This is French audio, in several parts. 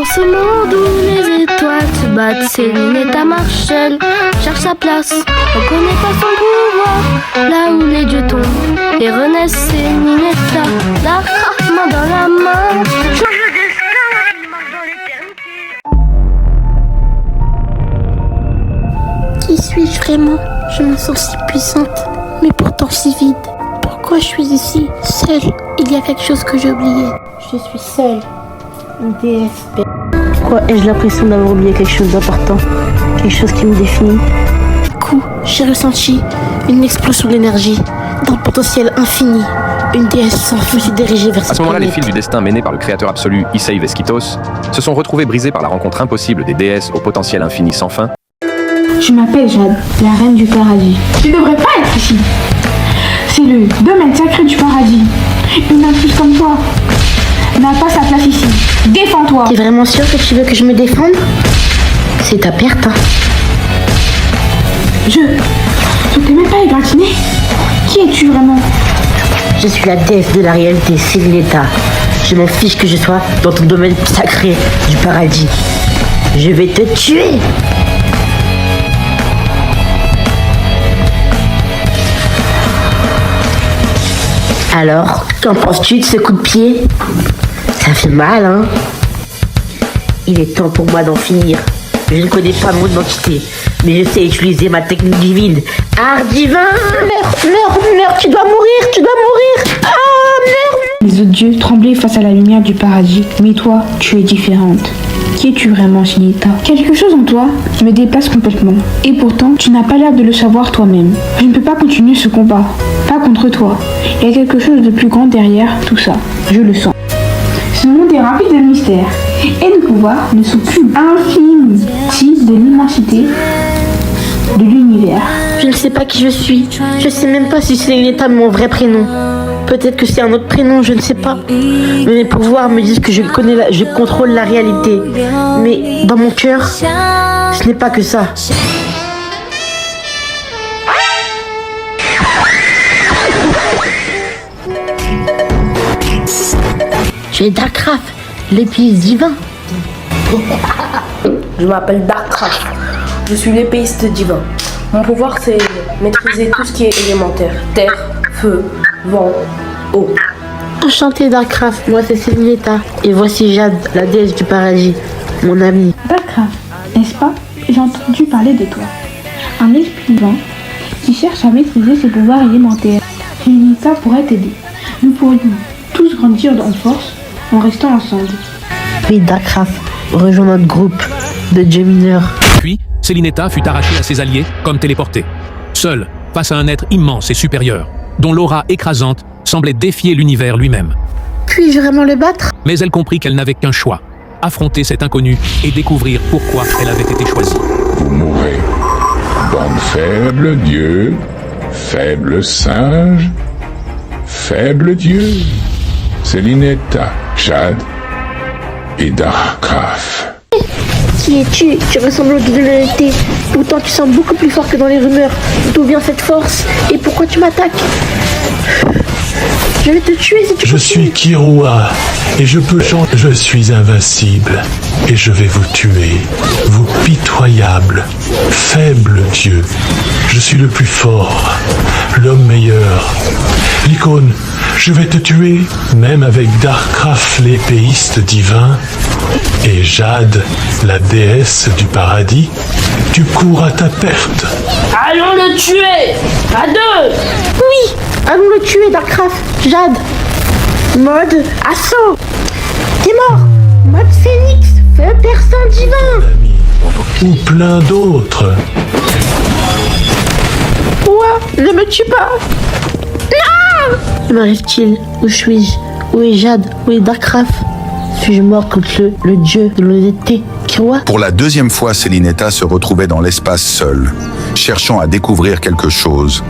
Dans ce monde où les étoiles se battent, Selinetta marche seule, cherche sa place. On connaît pas son pouvoir, là où les dieux tombent et renaissent. Selinetta, Darkraft, main dans la main. Change le destin, il marche dans l'éternité. Qui suis-je vraiment? Je me sens si puissante, mais pourtant si vide. Pourquoi je suis ici, seule? Il y a quelque chose que j'ai oublié. Je suis seule, une déesse. Pourquoi ai-je l'impression d'avoir oublié quelque chose d'important? Quelque chose qui me définit? Du coup, j'ai ressenti une explosion d'énergie, d'un potentiel infini. Une déesse sans feu s'est dirigée vers cette À ce moment-là, les planète. fils du destin menés par le créateur absolu Issei Vesquitos se sont retrouvés brisés par la rencontre impossible des déesses au potentiel infini sans fin. Je m'appelle Jade, la reine du paradis. Tu devrais pas être ici. C'est le domaine sacré du paradis. Une intruse comme toi n'a pas sa place ici. Défends-toi. T'es vraiment sûr que tu veux que je me défende? C'est ta perte, hein. Je t'ai même pas égratigné. Qui es-tu vraiment? Je suis la déesse de la réalité, Selinetta. Je m'en fiche que je sois dans ton domaine sacré du paradis. Je vais te tuer. Alors, qu'en penses-tu de ce coup de pied? Ça fait mal, hein? Il est temps pour moi d'en finir. Je ne connais pas mon identité, mais je sais utiliser ma technique divine. Art divin! Meurs, tu dois mourir! Ah, meurs! Les autres dieux tremblaient face à la lumière du paradis. Mais toi, tu es différente. Qui es-tu vraiment, Selinetta? Quelque chose en toi me dépasse complètement. Et pourtant, tu n'as pas l'air de le savoir toi-même. Je ne peux pas continuer ce combat. Pas contre toi. Il y a quelque chose de plus grand derrière tout ça. Je le sens. Ce monde est rempli de mystères. Et nos pouvoirs ne sont plus infinis de l'immensité de l'univers. Je ne sais pas qui je suis. Je sais même pas si Selinetta mon vrai prénom. Peut-être que c'est un autre prénom, je ne sais pas. Mais mes pouvoirs me disent que je contrôle la réalité. Mais dans mon cœur, ce n'est pas que ça. Tu es Darkraft, l'épice divin. Je m'appelle Darkraft. Je suis l'épéiste divin. Mon pouvoir, c'est maîtriser tout ce qui est élémentaire. Terre, feu, vent, eau. Enchantée Darkraft, moi c'est Selinetta. Et voici Jade, la déesse du paradis, mon amie. Darkraft, n'est-ce pas? J'ai entendu parler de toi. Un esprit vivant qui cherche à maîtriser ses pouvoirs élémentaires. Selinetta pourrait t'aider. Nous pourrions tous grandir en force en restant ensemble. Oui, Darkraft, rejoins notre groupe de dieux mineurs. Puis, Selinetta fut arrachée à ses alliés comme téléportée. Seule, face à un être immense et supérieur, dont l'aura écrasante semblait défier l'univers lui-même. Puis-je vraiment le battre? Mais elle comprit qu'elle n'avait qu'un choix, affronter cet inconnu et découvrir pourquoi elle avait été choisie. Vous mourrez. Bande faible Dieu, faible singe, faible Dieu. Selinetta, Jade et Darkraft. Qui es-tu? Tu ressembles aux dieux de la réalité. Pourtant, tu sens beaucoup plus fort que dans les rumeurs. D'où vient cette force? Et pourquoi tu m'attaques? Je vais te tuer si tu Je continues. suis Kirua et je peux changer. Je suis invincible et je vais vous tuer. Vous pitoyables, faibles dieux. Je suis le plus fort, l'homme meilleur. L'icône, je vais te tuer, même avec Darkraft l'épéiste divin et Jade, la déesse du paradis. Tu cours à ta perte. Allons le tuer! À deux! Oui, allons le tuer, Darkraft, Jade. Mode assaut. T'es mort. Mode phénix, feu perçant divin. Ou plein d'autres. Quoi? Ne me tue pas. Non! Que m'arrive-t-il? Où suis-je? Où est Jade? Où est Darkraft? Suis-je morte contre le dieu de l'honnêteté, Kirua? Pour la deuxième fois, Selinetta se retrouvait dans l'espace seule, cherchant à découvrir quelque chose.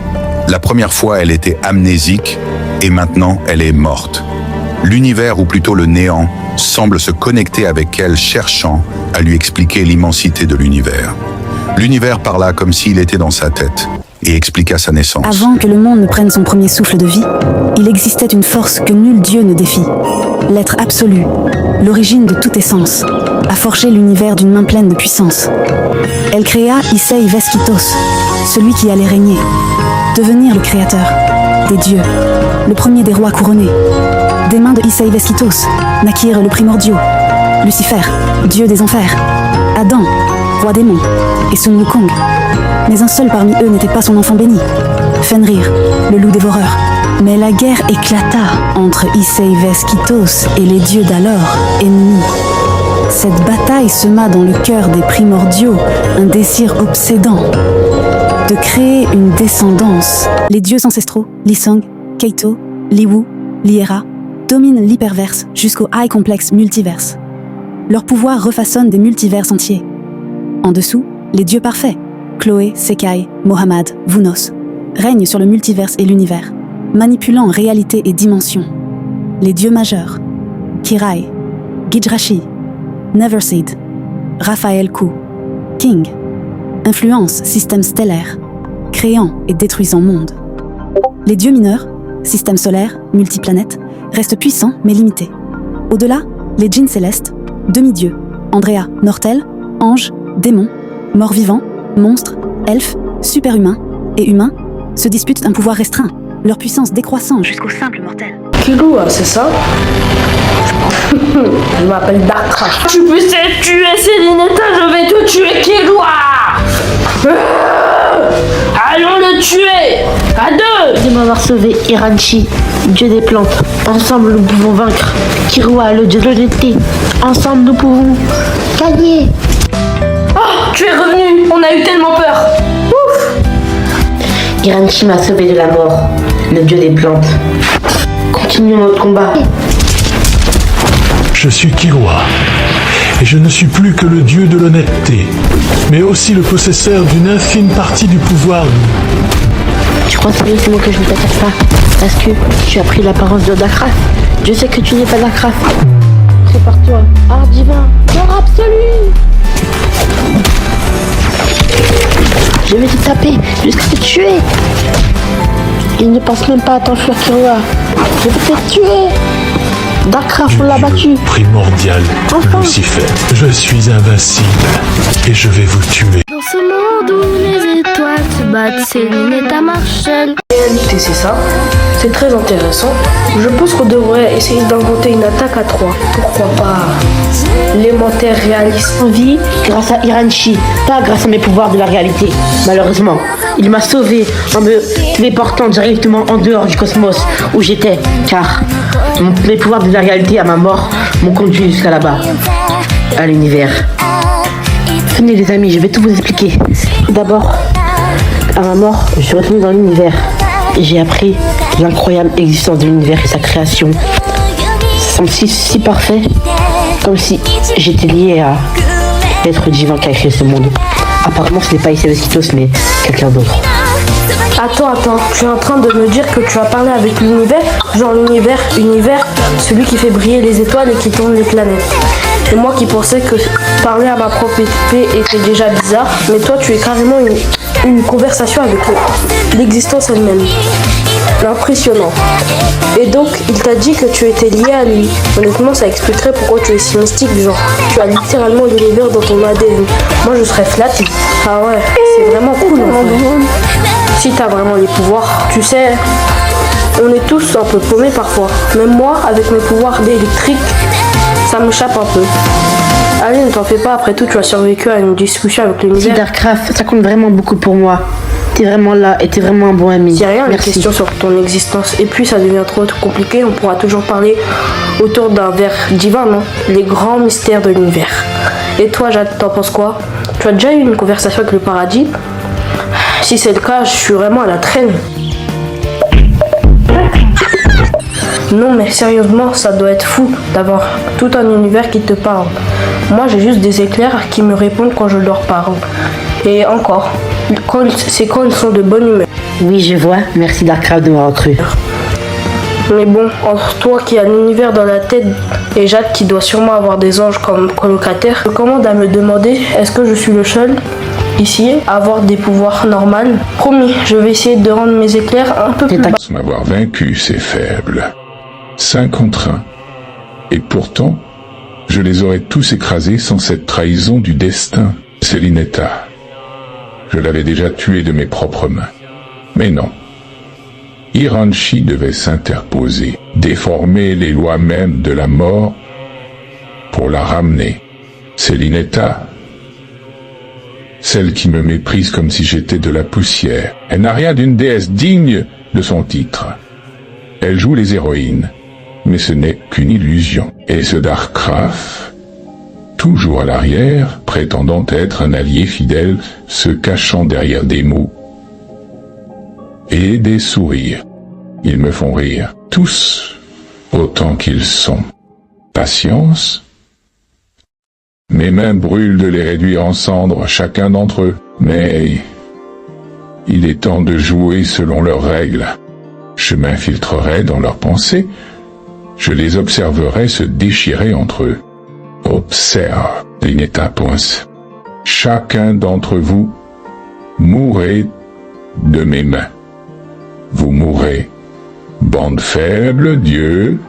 La première fois, elle était amnésique, et maintenant, elle est morte. L'univers, ou plutôt le néant, semble se connecter avec elle, cherchant à lui expliquer l'immensité de l'univers. L'univers parla comme s'il était dans sa tête, et expliqua sa naissance. Avant que le monde ne prenne son premier souffle de vie, il existait une force que nul dieu ne défie. L'être absolu, l'origine de toute essence, a forgé l'univers d'une main pleine de puissance. Elle créa Issei Veskitos, celui qui allait régner, devenir le créateur des dieux, le premier des rois couronnés. Des mains de Issei Veskitos naquirent le primordiaux, Lucifer, dieu des enfers, Adam, roi démon, et Sun Wukong. Mais un seul parmi eux n'était pas son enfant béni, Fenrir, le loup dévoreur. Mais la guerre éclata entre Issei Veskitos et les dieux d'alors, ennemis. Cette bataille sema dans le cœur des primordiaux un désir obsédant de créer une descendance. Les dieux ancestraux, Lisong, Keito, Liwu, Liera, dominent l'hyperverse jusqu'au high complexe multiverse. Leur pouvoir refaçonne des multiverses entiers. En dessous, les dieux parfaits, Chloé, Sekai, Mohammad, Vunos, règnent sur le multiverse et l'univers, manipulant réalité et dimension. Les dieux majeurs, Kirai, Gijrashi, Neverseed, Raphael Ku, King, influencent système stellaire, créant et détruisant monde. Les dieux mineurs, système solaire, multiplanète, restent puissants mais limités. Au-delà, les djinns célestes, demi-dieux, Andrea, Nortel, anges, démons, morts-vivants, monstres, elfes, super-humains et humains se disputent un pouvoir restreint, leur puissance décroissant jusqu'au simple mortel. Killua, c'est ça? Je m'appelle Darkrai. Tu peux tuer Selinetta, je vais tout tuer Killua. Allons le tuer à deux. De m'avoir sauvé Iranchi, dieu des plantes. Ensemble nous pouvons vaincre Killua, le dieu de l'honnêteté. Ensemble nous pouvons gagner. Oh, tu es revenu. On a eu tellement peur. Ouf. Iranchi m'a sauvé de la mort, le dieu des plantes. Continuons notre combat. Je suis Killua, et je ne suis plus que le dieu de l'honnêteté, mais aussi le possesseur d'une infime partie du pouvoir. Tu crois sérieusement que je ne t'attaque pas parce que tu as pris l'apparence de Darkrai? Je sais que tu n'es pas Darkrai. Prépare-toi, art divin, mort absolu. Je vais te taper jusqu'à te tuer. Il ne pense même pas à t'enfuir, Killua. Je vais te tuer. Darkrai, on l'a battu. Primordial, enfin. Lucifer. Je suis invincible et je vais vous tuer. Dans ce monde où les étoiles se battent, Selinetta marche seule. Réalité, c'est ça. C'est très intéressant. Je pense qu'on devrait essayer d'inventer une attaque à 3. Pourquoi pas l'élémentaire réaliste. En vie grâce à Iranchi, pas grâce à mes pouvoirs de la réalité. Malheureusement, il m'a sauvé en me téléportant directement en dehors du cosmos où j'étais, car mes pouvoirs de la réalité à ma mort m'ont conduit jusqu'à là-bas, à l'univers. Venez les amis, je vais tout vous expliquer. Tout d'abord, à ma mort, je suis retourné dans l'univers et j'ai appris l'incroyable existence de l'univers et sa création. Ça semble si parfait, comme si j'étais lié à l'être divin qui a créé ce monde. Apparemment, ce n'est pas Issei Veskitos, mais quelqu'un d'autre. Attends, tu es en train de me dire que tu as parlé avec l'univers? Genre l'univers, celui qui fait briller les étoiles et qui tourne les planètes. Et moi qui pensais que parler à ma propre épée était déjà bizarre, mais toi tu es carrément une conversation avec l'existence elle-même. Impressionnant. Et donc, il t'a dit que tu étais lié à lui. Honnêtement, ça expliquerait pourquoi tu es si mystique, genre. Tu as littéralement l'univers dans ton ADN. Moi, je serais flatté. Ah ouais, c'est vraiment cool. En fait. Si t'as vraiment les pouvoirs, tu sais, on est tous un peu paumés parfois. Même moi, avec mes pouvoirs d'électrique, ça me chape un peu. Allez, ne t'en fais pas, après tout, tu as survécu à une discussion avec l'univers. Si Darkrai, ça compte vraiment beaucoup pour moi. T'es vraiment là et t'es vraiment un bon ami. C'est rien, les Merci. questions sur ton existence. Et puis ça devient trop compliqué, on pourra toujours parler autour d'un verre divin, non? Les grands mystères de l'univers. Et toi, Jade, t'en penses quoi? Tu as déjà eu une conversation avec le paradis? Si c'est le cas, je suis vraiment à la traîne. Non mais sérieusement, ça doit être fou d'avoir tout un univers qui te parle. Moi j'ai juste des éclairs qui me répondent quand je leur parle. Et encore, c'est quand ils sont de bonne humeur. Oui, je vois. Merci Darkrai de m'avoir cru. Mais bon, entre toi qui as l'univers dans la tête et Jade qui doit sûrement avoir des anges comme colocataires, je commande à me demander est-ce que je suis le seul ici à avoir des pouvoirs normaux. Promis, je vais essayer de rendre mes éclairs un peu plus bas. M'avoir vaincu, c'est faible. 5 contre 1. Et pourtant, je les aurais tous écrasés sans cette trahison du destin. Selinetta, je l'avais déjà tué de mes propres mains. Mais non. Iranshi devait s'interposer, déformer les lois mêmes de la mort pour la ramener. Selinetta, celle qui me méprise comme si j'étais de la poussière. Elle n'a rien d'une déesse digne de son titre. Elle joue les héroïnes, mais ce n'est qu'une illusion. Et ce Darkcraft, toujours à l'arrière, prétendant être un allié fidèle, se cachant derrière des mots et des sourires. Ils me font rire, tous autant qu'ils sont. Patience. Mes mains brûlent de les réduire en cendres, chacun d'entre eux. Mais il est temps de jouer selon leurs règles. Je m'infiltrerai dans leurs pensées. Je les observerai se déchirer entre eux. Observe, Selinetta Ponce. Chacun d'entre vous mourrez de mes mains. Vous mourrez, bande faible, Dieu,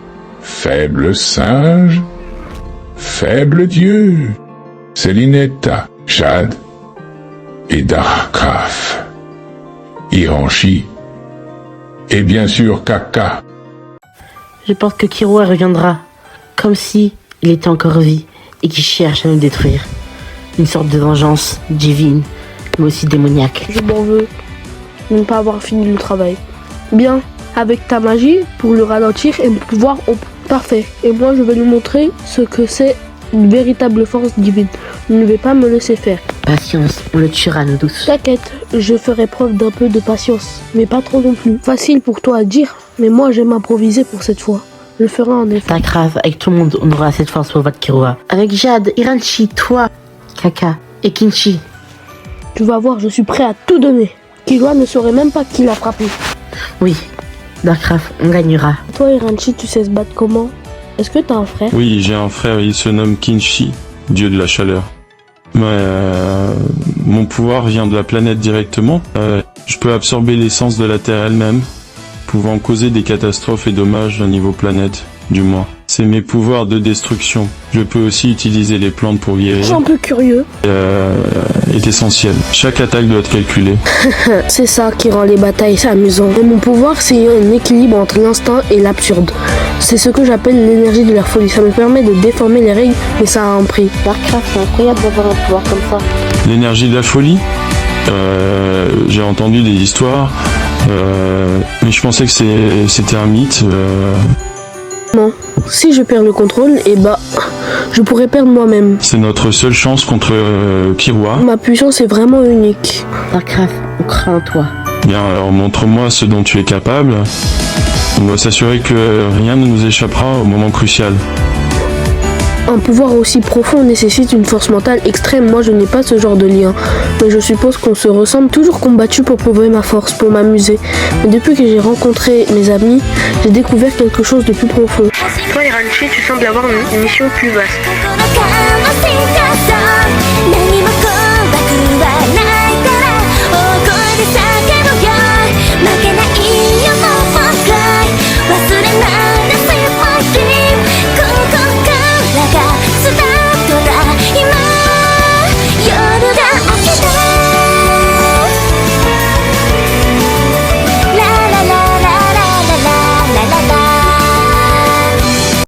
faible singe, faible Dieu. Selinetta, Chad et Darkcraft. Iranshi et bien sûr Kaka. Je pense que Killua reviendra, comme si il était encore en vie et qu'il cherche à nous détruire. Une sorte de vengeance divine, mais aussi démoniaque. Je m'en veux de ne pas avoir fini le travail. Bien, avec ta magie, pour le ralentir et mon pouvoir, parfait. Et moi, je vais lui montrer ce que c'est une véritable force divine. Je ne vais pas me laisser faire. Patience, on le tuera, nous tous. T'inquiète, je ferai preuve d'un peu de patience, mais pas trop non plus. Facile pour toi à dire, mais moi j'aime improviser pour cette fois. Je le ferai en effet. Pas grave, avec tout le monde, on aura cette force pour battre Killua. Avec Jade, Iranshi, toi, Kaka et Kinshi. Tu vas voir, je suis prêt à tout donner. Killua ne saurait même pas qui l'a frappé. Oui, Darkcraft, on gagnera. Toi, Iranshi, tu sais se battre comment? Est-ce que t'as un frère? Oui, j'ai un frère, il se nomme Kinshi, dieu de la chaleur. Mais mon pouvoir vient de la planète directement. Je peux absorber l'essence de la Terre elle-même, pouvant causer des catastrophes et dommages au niveau planète, du moins. C'est mes pouvoirs de destruction. Je peux aussi utiliser les plantes pour guérir. Je suis un peu curieux. Est essentiel. Chaque attaque doit être calculée. C'est ça qui rend les batailles amusantes. Et mon pouvoir, c'est un équilibre entre l'instinct et l'absurde. C'est ce que j'appelle l'énergie de la folie. Ça me permet de déformer les règles, mais ça a un prix. Darkcraft, c'est incroyable d'avoir un pouvoir comme ça. L'énergie de la folie, j'ai entendu des histoires, mais je pensais que c'était un mythe. Non. Si je perds le contrôle, je pourrais perdre moi-même. C'est notre seule chance contre Killua. Ma puissance est vraiment unique. Darkcraft, on croit en toi. Bien, alors montre-moi ce dont tu es capable. On doit s'assurer que rien ne nous échappera au moment crucial. Un pouvoir aussi profond nécessite une force mentale extrême. Moi, je n'ai pas ce genre de lien. Mais je suppose qu'on se ressemble. Toujours combattu pour prouver ma force, pour m'amuser. Mais depuis que j'ai rencontré mes amis, j'ai découvert quelque chose de plus profond. Toi, Iranshi, tu sembles avoir une mission plus vaste.